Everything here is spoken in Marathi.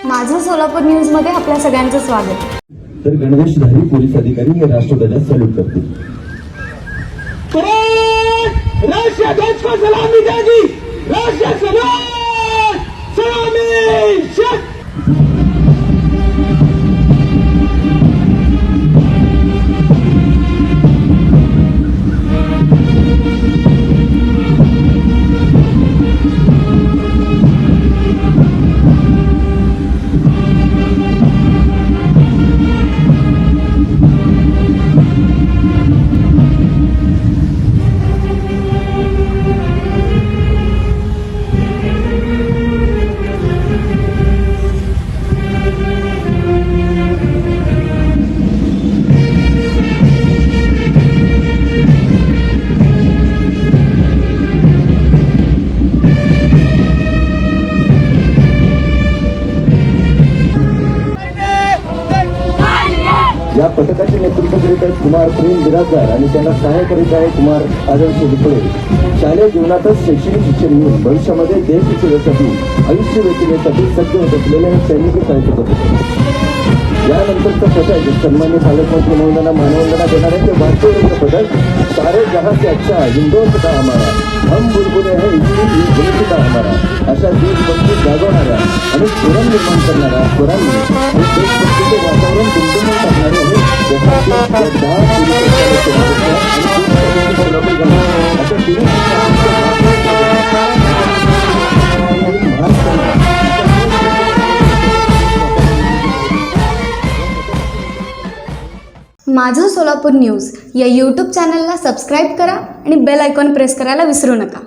माझं सोलापूर न्यूज मध्ये आपल्या सगळ्यांचं स्वागत। तर गणवेशधारी पोलीस अधिकारी हे राष्ट्रध्वजाला सॅल्यूट करतील। राष्ट्रीय ध्वज को सलामी देगी। राष्ट्रीय सलाम सलामी शक। या पथकाचे नेतृत्व करीत आहेत कुमार प्रेम बिराजदार आणि त्यांना सहाय्य करीत आहे कुमार आदर्श विपुळे। शालेय जीवनातच शैक्षणिक शिक्षण घेऊन भविष्यामध्ये देश सेवेसाठी आयुष्य वेचण्यासाठी सज्ज होत असलेले हे सैनिक साहित्य पथक। यानंतरचं पथक सन्मान्य पालकमंत्री महोदयांना मानवंदना देणार आहे ते वास्तविक पथक सारे जहां से अच्छा हिंदोस्त का हमारा, हम बुलबुले हैं इसकी का हमारा अशा देशभक्ती जागवणाऱ्या आणि स्फुरण निर्माण करणाऱ्या स्वरांनी देशभक्तीचे वातावरण दुमदुमून टाकणारे माझं सोलापूर न्यूज या यूट्यूब चॅनलला सबस्क्राईब करा आणि बेल आयकॉन प्रेस करायला विसरू नका।